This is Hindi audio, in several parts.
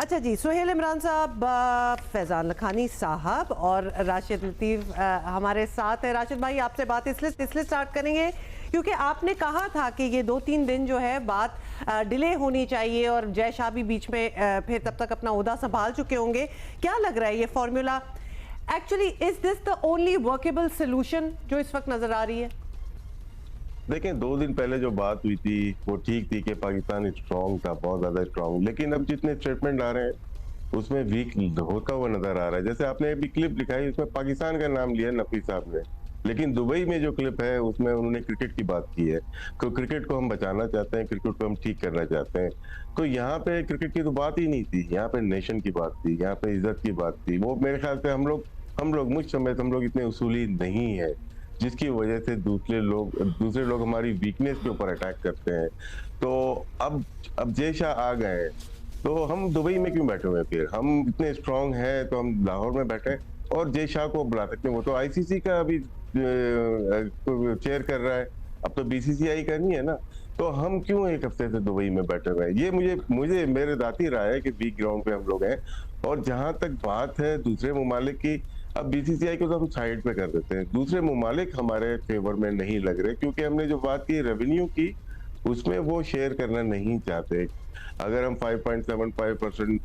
अच्छा जी, सुहेल इमरान साहब, फैजान लखानी साहब और राशिद लतीफ़ हमारे साथ है। राशिद भाई, आपसे बात इसलिए स्टार्ट करेंगे क्योंकि आपने कहा था कि ये 2-3 दिन जो है बात डिले होनी चाहिए और जय शाह भी बीच में फिर तब तक अपना ओहदा संभाल चुके होंगे। क्या लग रहा है ये formula actually is this the only workable solution जो इस वक्त नजर आ रही है? देखें, 2 दिन पहले जो बात हुई थी वो ठीक थी कि पाकिस्तान स्ट्रांग था, बहुत ज्यादा स्ट्रांग, लेकिन अब जितने स्टेटमेंट आ रहे हैं उसमें वीक होता हुआ नजर आ रहा है। जैसे आपने अभी क्लिप दिखाई, उसमें पाकिस्तान का नाम लिया नफी साहब ने, लेकिन दुबई में जो क्लिप है उसमें उन्होंने क्रिकेट की बात की है। तो क्रिकेट को हम बचाना चाहते हैं, क्रिकेट को हम ठीक करना चाहते हैं। तो यहाँ पे क्रिकेट की तो बात ही नहीं थी, यहाँ पे नेशन की बात थी, यहाँ पे इज्जत की बात थी। वो मेरे ख्याल से हम लोग मुझ समय हम लोग इतने उसूली नहीं है, जिसकी वजह से दूसरे लोग हमारी वीकनेस के ऊपर अटैक करते हैं। तो अब जय शाह आ गए तो हम दुबई में क्यों बैठे हुए? फिर हम इतने स्ट्रांग हैं तो हम लाहौर में बैठे और जय शाह को बुला सकते हैं। वो तो आईसीसी का अभी चेयर कर रहा है, अब तो बीसीसीआई करनी है ना। तो हम क्यों एक हफ्ते से दुबई में बैठे हुए हैं? ये मुझे मेरे दाती राय है कि वीक ग्राउंड पे हम लोग हैं। और जहां तक बात है दूसरे ममालिक की, अब बीसीसीआई को तो हम साइड पे कर देते हैं। दूसरे ममालिक हमारे फेवर में नहीं लग रहे, क्योंकि हमने जो बात की रेवेन्यू की उसमें वो शेयर करना नहीं चाहते। अगर हम 5.75%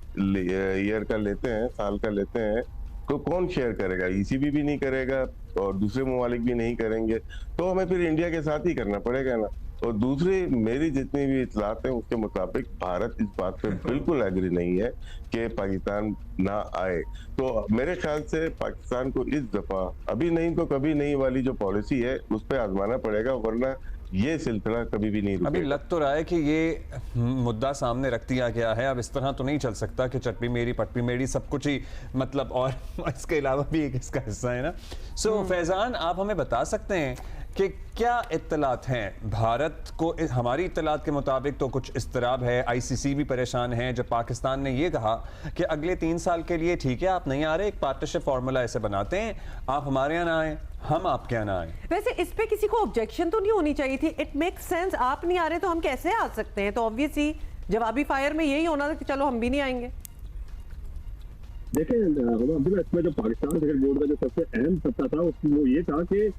ईयर का लेते हैं, साल का लेते हैं, तो कौन शेयर करेगा? ईसीबी भी नहीं करेगा और दूसरे ममालिक भी नहीं करेंगे, तो हमें फिर इंडिया के साथ ही करना पड़ेगा ना। और दूसरी मेरी जितनी भी इतलात है उसके मुताबिक भारत इस बात पे बिल्कुल एग्री नहीं है कि पाकिस्तान ना आए। तो मेरे ख्याल से पाकिस्तान को इस दफा अभी नहीं तो कभी नहीं वाली जो पॉलिसी है उस पर आजमाना पड़ेगा, वरना ये सिलसिला कभी भी नहीं रुकेगा। अभी लग तो रहा है कि ये मुद्दा सामने रख दिया गया है, अब इस तरह तो नहीं चल सकता कि चटपी मेरी पटपी मेरी सब कुछ ही, मतलब, और इसके अलावा भी एक इसका हिस्सा है ना। सो फैजान, आप हमें बता सकते हैं कि क्या इत्तलात हैं भारत को? हमारी इत्तलात के मुताबिक तो कुछ इस्तराब है, आईसीसी भी परेशान है जब पाकिस्तान ने ये कहा कि अगले 3 साल के लिए ठीक है आप नहीं आ रहे, एक पार्टनरशिप फार्मूला ऐसे बनाते हैं, आप हमारे यहाँ ना आए, हम आपके यहाँ ना आए। वैसे इस पे किसी को ऑब्जेक्शन तो नहीं होनी चाहिए थी? It makes sense. आप नहीं आ रहे तो हम कैसे आ सकते हैं? तो ऑब्वियसली जवाबी फायर में यही होना था कि चलो हम भी नहीं आएंगे। देखें, इसमें जो पाकिस्तान क्रिकेट बोर्ड का जो सबसे अहम सत्ता था वो ये था कि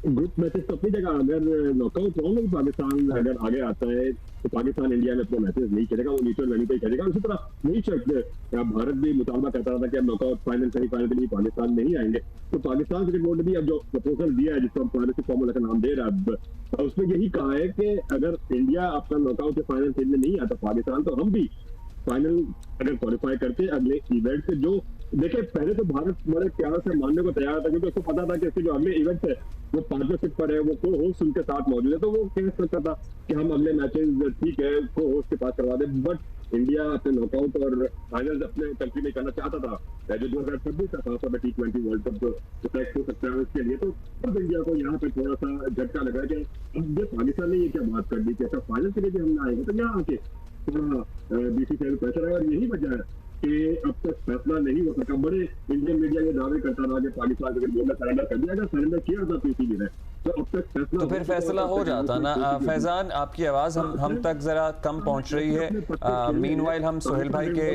ग्रुप मैचेस तो अपनी जगह, अगर नॉकआउट राउंड में पाकिस्तान अगर आगे आता है तो पाकिस्तान इंडिया में अपने मैचेस नहीं खेलेगा, वो न्यूट्रल वेन्यू पे खेलेगा। उसी तरह वही शर्त भारत भी मुतालबा करता था कि अब नॉकआउट फाइनल सेमीफाइनल के लिए पाकिस्तान नहीं आएंगे। तो पाकिस्तान क्रिकेट बोर्ड ने भी अब जो प्रपोजल दिया है, जिसको पार्टनरशिप फार्मूला का नाम दे रहा है, उसमें यही कहा है कि अगर इंडिया अपना नॉकआउट के फाइनल खेलने नहीं आता पाकिस्तान, तो हम भी फाइनल अगर क्वालिफाई करते अगले इवेंट से, जो देखिए पहले तो भारत बड़े प्यार से मानने को तैयार था, क्योंकि उसको पता था कि इसके जो अगले इवेंट है वो पार्टनरशिप पर है, वो को होस्ट उनके साथ मौजूद है, तो वो कह सकता था कि हम अगले मैचेस ठीक है को होस्ट के पास करवा दें। बट इंडिया अपने नॉकआउट और फाइनल अपने कंट्री में करना चाहता था, जो 2026 का खासतौर पर T20 वर्ल्ड कप जो सिलेक्ट हो सकता है उसके लिए। तो अब इंडिया को यहाँ पे थोड़ा सा झटका लगा कि अब ये पाकिस्तान ने ये क्या बात कर दी कि ऐसा फाइनल के लिए भी हम ना आएंगे, तो यहाँ आके थोड़ा बीसीसीआई प्रेशर है। और यही वजह है कि अब तक फैसला नहीं हो सका। बड़े इंडियन मीडिया ये दावे करता रहा कि पाकिस्तान क्रिकेट बोर्ड ने सरेंडर कर दिया, अगर सरेंडर किया था पीसीबी ने तो अब तक फैसला, तो फिर फैसला हो जाता ना। फैजान, आपकी आवाज हम तक जरा कम पहुंच रही है। मीनवाइल हम सुहेल भाई के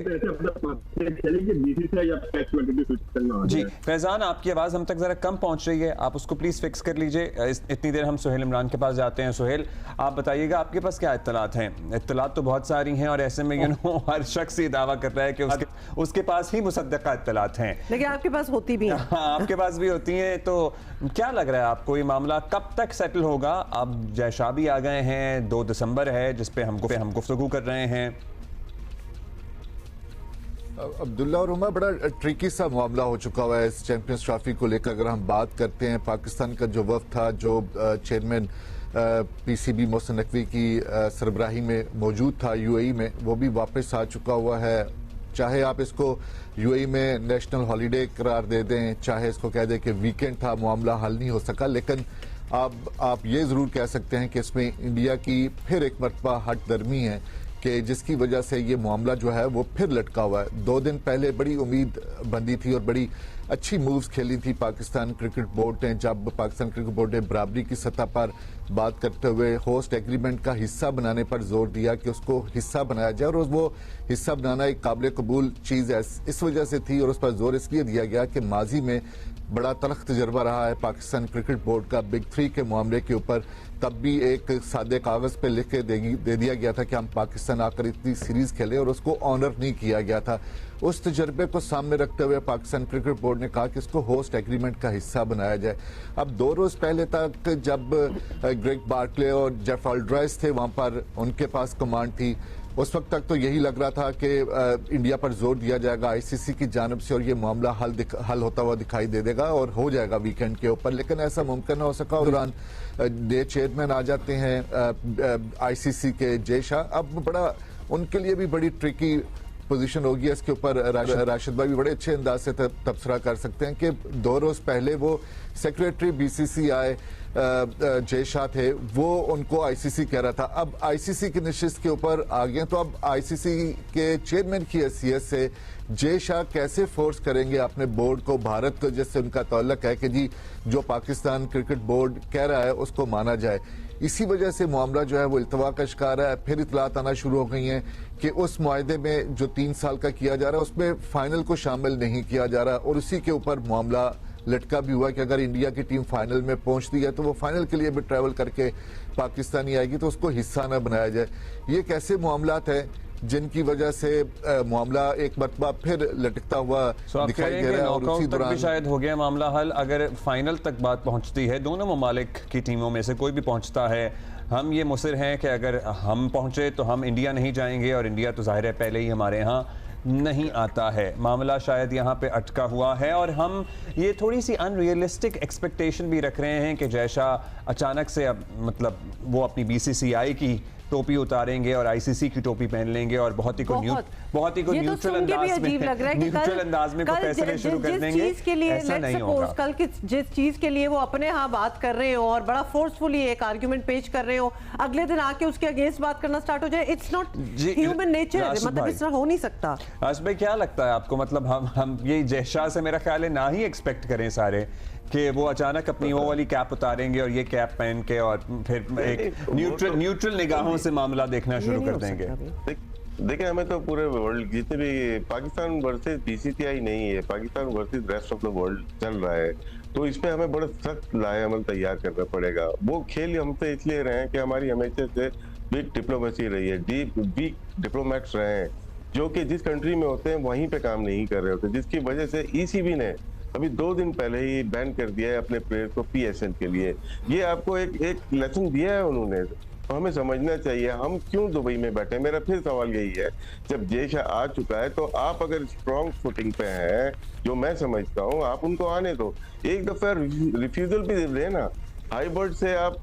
जी, फैजान आपकी आवाज हम तक जरा कम पहुंच रही है, आप उसको प्लीज फिक्स कर लीजिए। इतनी देर हम सुहेल इमरान के पास जाते हैं। सुहेल, आप बताइएगा आपके पास क्या इत्तलात हैं? इत्तलात तो बहुत सारी हैं और ऐसे में हर शख्स ये दावा कर रहा है कि उसके पास ही मुसद्दका इत्तलात हैं, लेकिन आपके पास होती भी हैं। आपके पास भी होती हैं। तो क्या लग रहा है आपको ये मामला कब तक सेटल होगा? अब जय शाह भी आ गए हैं, 2 दिसंबर है जिसपे हम गुफ्तगू कर रहे हैं। अब्दुल्ला और उमर, बड़ा ट्रिकी सा मामला हो चुका हुआ है इस चैंपियंस ट्रॉफी को लेकर। अगर हम बात करते हैं, पाकिस्तान का जो वफ्द था, जो चेयरमैन पीसीबी मोहसिन नकवी की सरबराही में मौजूद था यूएई में, वो भी वापस आ चुका हुआ है। चाहे आप इसको यूएई में नेशनल हॉलीडे करार दे दें, चाहे इसको कह दें कि वीकेंड था, मामला हल नहीं हो सका, लेकिन आप ये जरूर कह सकते हैं कि इसमें इंडिया की फिर एक मरतबा हट दर्मी है कि जिसकी वजह से ये मामला जो है वो फिर लटका हुआ है। 2 दिन पहले बड़ी उम्मीद बंदी थी और बड़ी अच्छी मूव्स खेली थी पाकिस्तान क्रिकेट बोर्ड ने, जब पाकिस्तान क्रिकेट बोर्ड ने बराबरी की सतह पर बात करते हुए होस्ट एग्रीमेंट का हिस्सा बनाने पर जोर दिया कि उसको हिस्सा बनाया जाए, और वो हिस्सा बनाना एक काबिल कबूल चीज़ है इस वजह से थी, और उस पर जोर इसलिए दिया गया कि माजी में बड़ा तलख तजर्बा रहा है पाकिस्तान क्रिकेट बोर्ड का बिग 3 के मामले के ऊपर। तब भी एक सादे कागज़ पे लिख के दे दिया गया था कि हम पाकिस्तान आकर इतनी सीरीज खेलें, और उसको ऑनर नहीं किया गया था। उस तजर्बे को सामने रखते हुए पाकिस्तान क्रिकेट बोर्ड ने कहा कि इसको होस्ट एग्रीमेंट का हिस्सा बनाया जाए। अब 2 रोज पहले तक जब ग्रेग बार्कले और जेफ ऑल्ड्राइस थे वहां पर, उनके पास कमांड थी, उस वक्त तक तो यही लग रहा था कि इंडिया पर जोर दिया जाएगा आईसीसी की जानिब से और ये मामला हल होता हुआ दिखाई दे देगा और हो जाएगा वीकेंड के ऊपर, लेकिन ऐसा मुमकिन हो सका। दौरान नए चेयरमैन आ जाते हैं आईसीसी के जय शाह। अब बड़ा उनके लिए भी बड़ी ट्रिकी पोजीशन होगी। इसके ऊपर राशिद भाई भी बड़े अच्छे अंदाज से तबसरा कर सकते हैं कि 2 रोज पहले वो सेक्रेटरी बीसीसीआई जय शाह थे, वो उनको आईसीसी कह रहा था। अब आईसीसी की नशिस्त के ऊपर आ गए, तो अब आईसीसी के चेयरमैन की हैसियत से जय शाह कैसे फोर्स करेंगे अपने बोर्ड को, भारत को जिससे उनका ताल्लुक है कि जी जो पाकिस्तान क्रिकेट बोर्ड कह रहा है उसको माना जाए। इसी वजह से मामला जो है वो इल्तवा का शिकार है। फिर इतलात आना शुरू हो गई हैं कि उस मुआहदे में जो 3 साल का किया जा रहा है उसमें फाइनल को शामिल नहीं किया जा रहा, और उसी के ऊपर मामला लटका भी हुआ कि अगर इंडिया की टीम फाइनल में पहुंचती है तो वो फाइनल के लिए भी ट्रैवल करके पाकिस्तान ही आएगी, तो उसको हिस्सा न बनाया जाए। ये कैसे मामलात हैं जिनकी वजह से मामला एक मरतबा फिर लटकता हुआ दिखाई दे रहा है, और उसी दौरान भी शायद हो गया मामला हल। अगर फाइनल तक बात पहुंचती है, दोनों ममालिक की टीमों में से कोई भी पहुंचता है, हम ये मुसिर हैं कि अगर हम पहुंचे तो हम इंडिया नहीं जाएंगे, और इंडिया तो जाहिर है पहले ही हमारे यहाँ नहीं आता है। मामला शायद यहाँ पे अटका हुआ है, और हम ये थोड़ी सी अनरियलिस्टिक एक्सपेक्टेशन भी रख रहे हैं कि जय शाह अचानक से अब मतलब वो अपनी बीसीसीआई की टोपी उतारेंगे और आईसीसी की टोपी पहन लेंगे और बहुत ही न्यूट्रल अंदाज में कोई फैसले शुरू कर देंगे। ऐसा नहीं होगा। कल की जिस चीज के लिए वो अपने यहाँ बात कर रहे हो और बड़ा फोर्सफुली एक आर्गुमेंट पेश कर रहे हो, अगले दिन आके उसके अगेंस्ट बात करना स्टार्ट हो जाए, इट्स नॉट ह्यूमन नेचर, मतलब इस तरह हो नहीं सकता। राशिद भाई क्या लगता है आपको, मतलब हम ये जय शाह से मेरा ख्याल है ना ही एक्सपेक्ट करें सारे कि वो अचानक अपनी वो वाली कैप उतारेंगे और ये कैप पहन के और फिर एक न्यूट्रल निगाहों से मामला देखना शुरू कर देंगे। देखिए, हमें तो पूरे वर्ल्ड जितने भी पाकिस्तान वर्सेस बीसीसीआई नहीं है, Pakistan versus rest of the world चल रहा है, तो इसमें हमें बड़ा सख्त लाएअमल तैयार करना पड़ेगा। वो खेल हमसे इसलिए रहे हैं कि हमारी हमेशा से वीक डिप्लोमेसी रही है, वीक डिप्लोमेट्स रहे हैं जो कि जिस कंट्री में होते हैं वहीं पे काम नहीं कर रहे होते, जिसकी वजह से ईसीबी ने अभी 2 दिन पहले ही बैन कर दिया है अपने प्लेयर को पीएसएल के लिए। ये आपको एक लेसन दिया है उन्होंने, तो हमें समझना चाहिए हम क्यों दुबई में बैठे। मेरा फिर सवाल यही है, जब जय शाह आ चुका है तो आप अगर स्ट्रॉन्ग फुटिंग पे हैं, जो मैं समझता हूँ, आप उनको आने दो। एक दफा रिफ्यूजल भी दे ना, हाई बर्ड से आप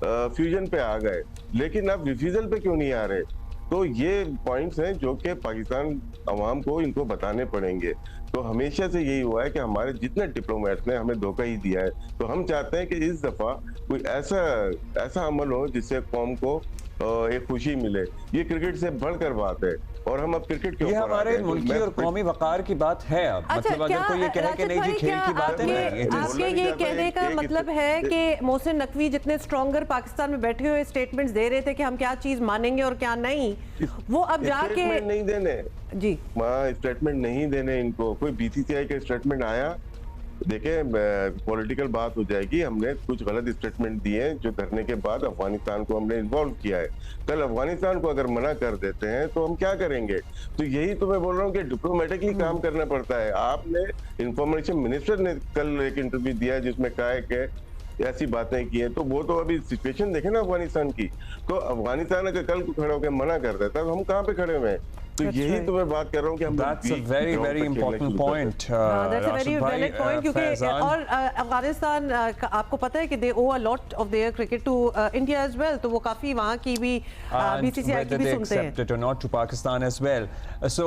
फ्यूजन पे आ गए, लेकिन आप रिफ्यूजल पे क्यों नहीं आ रहे? तो ये पॉइंट्स हैं जो कि पाकिस्तान अवाम को इनको बताने पड़ेंगे। तो हमेशा से यही हुआ है कि हमारे जितने डिप्लोमेट्स ने हमें धोखा ही दिया है, तो हम चाहते हैं कि इस दफा कोई ऐसा अमल हो जिससे कौम को एक खुशी मिले। ये क्रिकेट से बढ़कर बात है, और हम अब क्रिकेट के ये हमारे मुल्की और कौमी वकार की बात है। अब मतलब अगर कोई ये कहे कि नहीं जी खेल की बात है, आपके ये कहने का मतलब है कि मोहसिन नकवी जितने स्ट्रॉन्गर पाकिस्तान में बैठे हुए स्टेटमेंट्स दे रहे थे कि हम क्या चीज मानेंगे और क्या नहीं, वो अब जाके नहीं देने जी स्टेटमेंट नहीं देने इनको। कोई बीसीसीआई का स्टेटमेंट आया, देखें पॉलिटिकल बात हो जाएगी। हमने कुछ गलत स्टेटमेंट दिए जो करने के बाद अफगानिस्तान को हमने इन्वॉल्व किया है। कल अफगानिस्तान को अगर मना कर देते हैं तो हम क्या करेंगे? तो यही तो मैं बोल रहा हूँ कि डिप्लोमेटिकली काम करना पड़ता है। आपने इंफॉर्मेशन मिनिस्टर ने कल एक इंटरव्यू दिया जिसमें कहा है कि ऐसी बातें की हैं, तो वो तो अभी सिचुएशन देखे ना अफगानिस्तान की। तो अफगानिस्तान अगर कल को खड़े होकर मना कर देता है तो हम कहाँ पे खड़े हुए हैं? तो यही तो मैं बात कर रहा हूँ कि हम That's a very very important point. That's a very Rashid भाई, valid point क्योंकि फैजान, और अफगानिस्तान आपको पता है कि they owe a lot of their cricket to India as well, तो वो काफी वहाँ की भी and BCCI की whether भी they सुनते हैं। accept it or not to Pakistan as well. So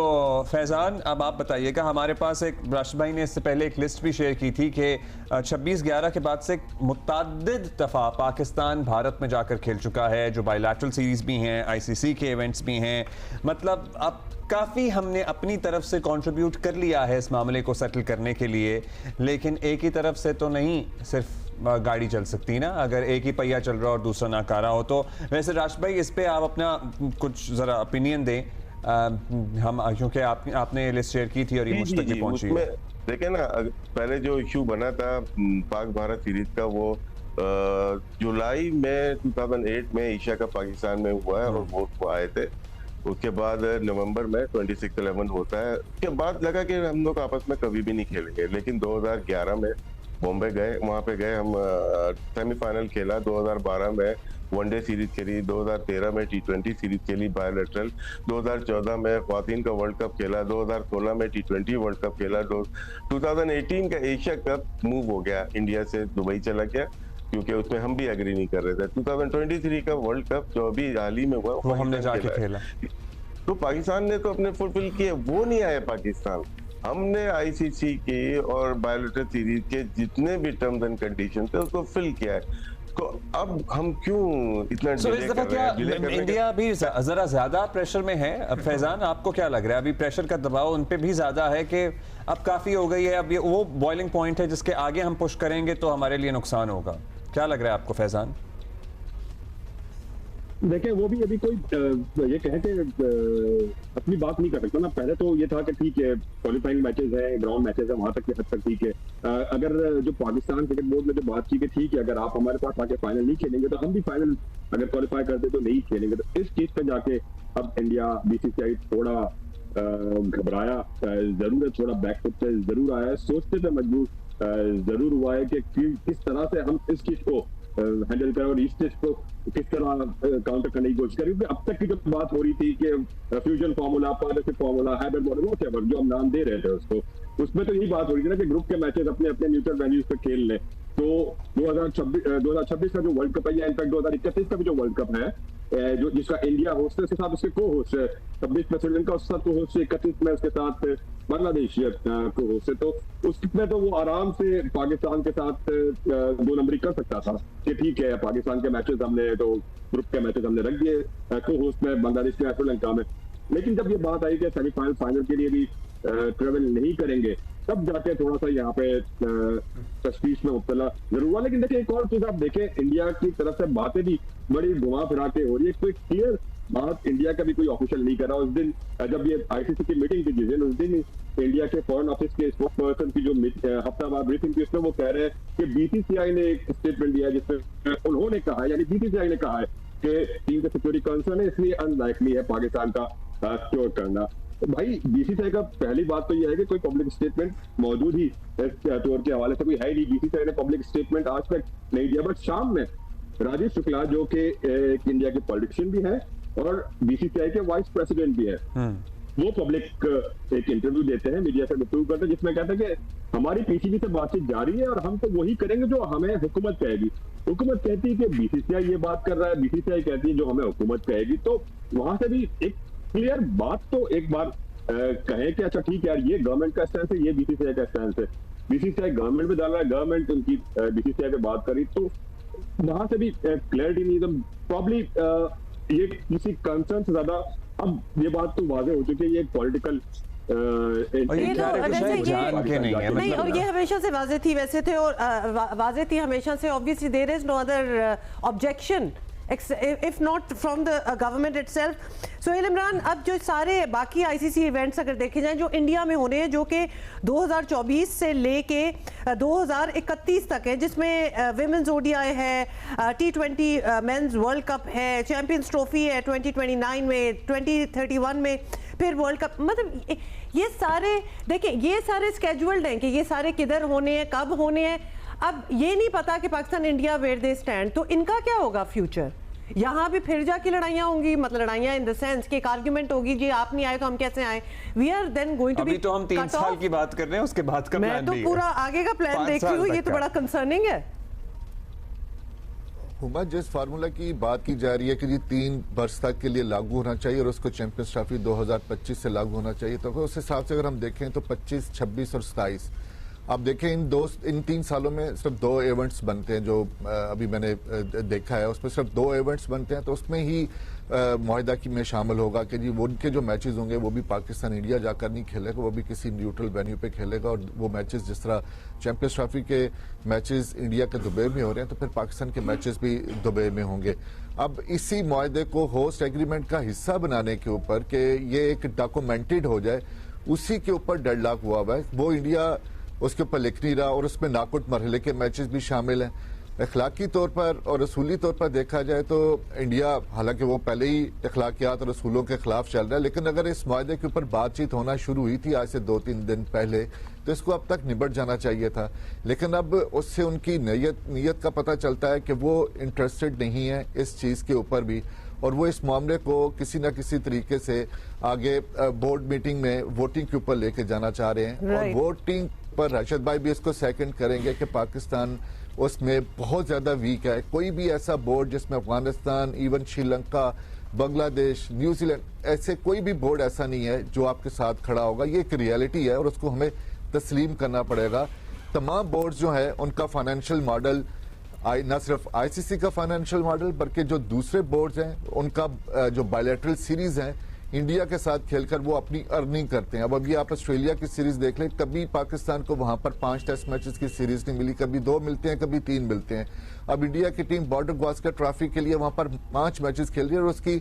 Faizan, अब आप बताइएगा, हमारे पास एक राशिद भाई ने इससे पहले एक लिस्ट भी शेयर की थी कि 26/11 के बाद से मुतअद्दिद दफा पाकिस्तान भारत में जाकर खेल चुका है, जो बायलैटरल सीरीज भी हैं, ICC के इवेंट्स भी हैं, मतलब अब काफ़ी हमने अपनी तरफ से कंट्रीब्यूट कर लिया है इस मामले को सेटल करने के लिए, लेकिन एक ही तरफ से तो नहीं सिर्फ गाड़ी चल सकती ना, अगर एक ही पहिया चल रहा और दूसरा नाकारा हो तो। वैसे राशिद भाई, इस पे आप अपना कुछ ज़रा ओपिनियन दें, हम क्योंकि आपने लिस्ट शेयर की थी और ये मुझ तक भी पहुंची है। देखे ना, पहले जो इशू बना था पाक भारत सीरीज का, वो जुलाई में 2008 में एशिया कप पाकिस्तान में हुआ है और वो आए थे। उसके बाद नवंबर में 26/11 होता है। उसके बाद लगा कि हम लोग आपस में कभी भी नहीं खेलेंगे, लेकिन 2011 में बॉम्बे गए, वहां पे गए हम, सेमीफाइनल खेला। 2012 में वनडे सीरीज खेली, 2013 में T20 सीरीज खेली बायोलेटरल, 2014 में ख्वातीन का वर्ल्ड कप खेला, 2016 में T20 वर्ल्ड कप खेला, 2018 का एशिया कप मूव हो गया इंडिया से, दुबई चला गया क्योंकि उसमें हम भी एग्री नहीं कर रहे थे। 2023 का वर्ल्ड कप जो अभी हाल ही में हुआ वो हमने जाके खेला, तो पाकिस्तान ने तो अपने फुलफिल किए, वो नहीं आए पाकिस्तान। हमने ICC के और बायोलेटरल सीरीज के जितने भी टर्म्स एंड कंडीशन थे उसको फिल किया है। तो अब हम क्यों इतना डिले कर रहे हैं? डिले करने इंडिया भी जरा ज्यादा प्रेशर में है। अब फैजान, आपको क्या लग रहा है, अभी प्रेशर का दबाव उन पे भी ज्यादा है कि अब काफी हो गई है, अब ये वो बॉइलिंग पॉइंट है जिसके आगे हम पुश करेंगे तो हमारे लिए नुकसान होगा? क्या लग रहा है आपको फैजान? देखें, वो भी अभी कोई ये कहे कि अपनी बात नहीं कर सकता ना। पहले तो ये था कि ठीक है, क्वालिफाइंग मैचेस है, ग्राउंड मैचेस है, वहां तक हद तक ठीक है। अगर जो पाकिस्तान क्रिकेट बोर्ड ने जो बात की कि ठीक है, अगर आप हमारे पास आके फाइनल नहीं खेलेंगे तो हम भी फाइनल अगर क्वालिफाई करते तो नहीं खेलेंगे, तो इस चीज पे जाके अब इंडिया BCCI थोड़ा घबराया जरूर है, थोड़ा बैकफुट से जरूर आया है, सोचते पे मजबूर जरूर हुआ है कि किस तरह से हम इस चीज को हैंडल करें और इस चीज को किस तरह काउंटर करने की कोशिश करें। क्योंकि अब तक की जो बात हो रही थी कि fusion formula, partnership formula, hybrid model, whatever जो हम नाम दे रहे थे उसको, उसमें तो यही बात हो रही थी ना कि ग्रुप के मैचेस अपने अपने न्यूट्रल वेन्यूज पे खेल लें। तो 2026 का जो वर्ल्ड कप है, या इनफैक्ट 2031 का भी जो वर्ल्ड कप है, जो जिसका इंडिया होस्ट है, उसके साथ उसके को होस्ट है 26 में श्रीलंका, उसके साथ को होस्ट है 31 में उसके साथ बांग्लादेश को होस्ट है। तो उसमें तो वो आराम से पाकिस्तान के साथ 2 नंबरी कर सकता था कि ठीक है, पाकिस्तान के मैचेस हमने तो ग्रुप के मैचेस हमने रख दिए को होस्ट में बांग्लादेश में, श्रीलंका में। लेकिन जब ये बात आई कि सेमीफाइनल फाइनल के लिए भी ट्रेवल नहीं करेंगे, तब जाके थोड़ा सा यहाँ पे तशवीश में मुब्तला जरूर हुआ। लेकिन देखिए, एक और चीज आप देखें, इंडिया की तरफ से बातें भी बड़ी घुमा फिरा के हो रही है। कोई क्लियर बात इंडिया का भी कोई ऑफिशियल नहीं कर रहा। उस दिन जब ये ICC की मीटिंग थी जिस दिन, उस दिन इंडिया के फॉरेन ऑफिस के स्पोक्स पर्सन की जो हफ्तावार ब्रीफिंग थी, उसमें वो कह रहे हैं कि BCCI ने एक स्टेटमेंट दिया जिसमें उन्होंने कहा, यानी BCCI ने कहा है कि टीम का सिक्योरिटी कंसर्न है, इसलिए अनलाइकली है पाकिस्तान का क्योर करना। तो भाई, BCCI का पहली बात तो यह है कि कोई पब्लिक स्टेटमेंट मौजूद ही टूर के हवाले से कोई है नहीं। BCCI ने पब्लिक स्टेटमेंट आज तक नहीं दिया। बट शाम में राजेश शुक्ला, जो कि इंडिया के पॉलिटिशियन भी है और BCCI के वाइस प्रेसिडेंट भी है, वो पब्लिक एक इंटरव्यू देते हैं, मीडिया से गुफ्तगू करते हैं, जिसमें कहते हैं कि हमारी PCB से बातचीत जारी है और हम तो वही करेंगे जो हमें हुकूमत कहेगी। हुकूमत कहती है कि BCCI ये बात कर रहा है, BCCI कहती है जो हमें हुकूमत कहेगी। तो वहां से भी एक क्लियर बात तो एक बार कहे कि अच्छा ठीक है यार, ये गवर्नमेंट का स्टैंड है, ये BCCI का स्टैंड है। BCCI गवर्नमेंट में डाल रहा है, गवर्नमेंट उनकी BCCI पे बात करी, तो वहां से भी क्लैरिटी नहीं। तो प्रॉब्ली ये किसी कंसर्न से ज्यादा अब ये बात तो वाज़ेह हो चुकी है, ये एक पॉलिटिकल नहीं, और ये हमेशा से वाज़ेह थी वैसे थे, और वाज़ेह थी हमेशा से। Obviously there is no other objection if not from the government itself. Sohail Imran, अब जो सारे बाकी ICC इवेंट्स अगर देखे जाएं जो इंडिया में होने हैं, जो कि 2024 से लेके 2031 तक है, जिसमें विमेंस ODI है, T20 मेंस वर्ल्ड कप है, चैंपियंस ट्रॉफी है 2029 में, 2031 में फिर वर्ल्ड कप, मतलब ये सारे देखें, ये सारे स्केड्यूल्ड हैं कि ये सारे किधर होने हैं, कब होने हैं। अब ये नहीं पता कि Pakistan India where they stand, तो इनका क्या होगा फ्यूचर? यहाँ भी फिर जाके लड़ाइयाँ होंगी, मतलब लड़ाइयाँ इन द सेंस कि एक आर्ग्यूमेंट होगी जी आप नहीं आए तो हम कैसे आए, we are then going to be. अभी तो हम 3 साल की बात कर रहे हैं, उसके बाद का मैं प्लान तो भी है। पूरा आगे का प्लान 5 देख रही साल हूँ, ये तक तो का। बड़ा कंसर्निंग है। हुमा, जिस फार्मूला की बात की जा रही है कि जी 3 वर्ष तक के लिए लागू होना चाहिए और उसको चैंपियंस ट्रॉफी 2025 से लागू होना चाहिए, तो उस हिसाब से अगर हम देखें तो 25, 26 और 27, आप देखें इन 3 सालों में सिर्फ 2 इवेंट्स बनते हैं जो अभी मैंने देखा है, उसमें सिर्फ 2 इवेंट्स बनते हैं, तो उसमें ही मुआहदा की में शामिल होगा कि जी वो उनके जो मैचेस होंगे वो भी पाकिस्तान इंडिया जाकर नहीं खेलेगा, वो भी किसी न्यूट्रल वेन्यू पे खेलेगा, और वो मैचेस जिस तरह चैंपियंस ट्रॉफी के मैचेस इंडिया के दुबई में हो रहे हैं तो फिर पाकिस्तान के मैचेस भी दुबई में होंगे। अब इसी मुआहदे को होस्ट एग्रीमेंट का हिस्सा बनाने के ऊपर कि ये एक डॉक्यूमेंटेड हो जाए, उसी के ऊपर डेडलॉक हुआ हुआ है। वो इंडिया उसके ऊपर लिख नहीं रहा और उसमें नाकुट मरहले के मैचेस भी शामिल हैं। अखलाकी तौर पर और रसूली तौर पर देखा जाए तो इंडिया, हालांकि वो पहले ही अखलाकियात और रसूलों के खिलाफ चल रहा है, लेकिन अगर इस मुआहदे के ऊपर बातचीत होना शुरू हुई थी आज से 2-3 दिन पहले, तो इसको अब तक निबट जाना चाहिए था। लेकिन अब उससे उनकी नीयत का पता चलता है कि वो इंटरेस्टेड नहीं है इस चीज़ के ऊपर भी, और वो इस मामले को किसी न किसी तरीके से आगे बोर्ड मीटिंग में वोटिंग के ऊपर लेके जाना चाह रहे हैं। और वोटिंग पर राशिद भाई भी इसको सेकंड करेंगे कि पाकिस्तान उसमें बहुत ज़्यादा वीक है। कोई भी ऐसा बोर्ड जिसमें अफगानिस्तान, इवन श्रीलंका, बांग्लादेश, न्यूजीलैंड, ऐसे कोई भी बोर्ड ऐसा नहीं है जो आपके साथ खड़ा होगा। ये एक रियलिटी है और उसको हमें तस्लीम करना पड़ेगा। तमाम बोर्ड्स जो है उनका फाइनेंशियल मॉडल, न सिर्फ आईसीसी का फाइनेंशियल मॉडल बल्कि जो दूसरे बोर्ड्स हैं उनका जो बायलैटरल सीरीज हैं इंडिया के साथ खेलकर वो अपनी अर्निंग करते हैं। अब अभी आप ऑस्ट्रेलिया की सीरीज देख लें, कभी पाकिस्तान को वहां पर 5 टेस्ट मैचेस की सीरीज नहीं मिली, कभी 2 मिलते हैं, कभी 3 मिलते हैं। अब इंडिया की टीम बॉर्डर गावस्कर ट्रॉफी के लिए वहां पर 5 मैचेस खेल रही है और उसकी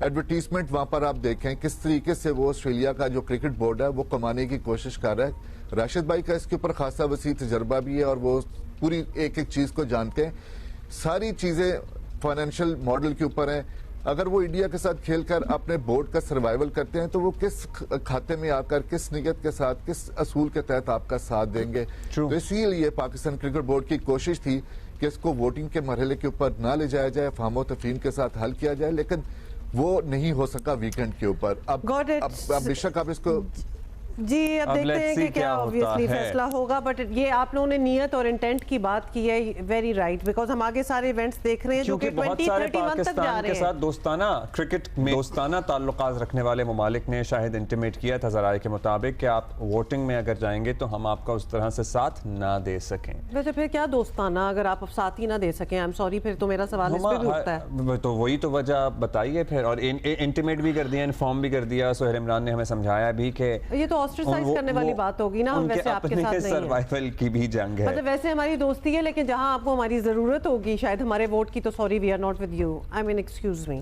एडवर्टीजमेंट वहां पर आप देखें किस तरीके से वो ऑस्ट्रेलिया का जो क्रिकेट बोर्ड है वो कमाने की कोशिश कर रहा है। राशिद भाई का इसके ऊपर खासा वसी तजर्बा भी है और वो पूरी एक एक चीज को जानते हैं। सारी चीजें फाइनेंशियल मॉडल के ऊपर हैं। अगर वो इंडिया के साथ खेलकर अपने बोर्ड का सर्वाइवल करते हैं तो वो किस खाते में आकर, किस नियत के साथ, किस असूल के तहत आपका साथ देंगे। तो इसीलिए पाकिस्तान क्रिकेट बोर्ड की कोशिश थी कि इसको वोटिंग के मरहले के ऊपर ना ले जाया जाए, फाहमो तफहीम के साथ हल किया जाए, लेकिन वो नहीं हो सका वीकेंड के ऊपर। अब बेशक आप इसको जी अब देखते हैं कि क्या ऑब्वियसली है। फैसला होगा, बट ये आप लोगों ने नियत और इंटेंट की बात की है, वेरी राइट, बिकॉज हम आगे सारे इवेंट्स देख रहे हैं जो कि 2031 तक जा रहे के हैं। साथ दोस्ताना क्रिकेट में दोस्ताना ताल्लुकात रखने वाले ममालिक ने शायद इंटीमेट किया था ज़राए के मुताबिक कि आप वोटिंग में अगर जाएंगे तो हम आपका उस तरह से साथ ना दे सकें। वैसे फिर क्या दोस्ताना अगर आप साथ ही ना दे सकें, आई एम सॉरी, फिर तो मेरा सवाल इस पे भी उठता है। तो वही तो वजह बताइए फिर, और इंटीमेट भी कर दिया, इन्फॉर्म भी कर दिया। सोहेल इमरान ने हमें समझाया भी कि ये तो ऑस्ट्रेसाइज करने वाली बात होगी ना, हम वैसे आपके साथ नहीं है। सर्वाइवल की भी जंग है, मतलब वैसे हमारी दोस्ती है, लेकिन जहां आपको हमारी जरूरत होगी शायद हमारे वोट की, तो sorry we are not with you, I mean excuse me.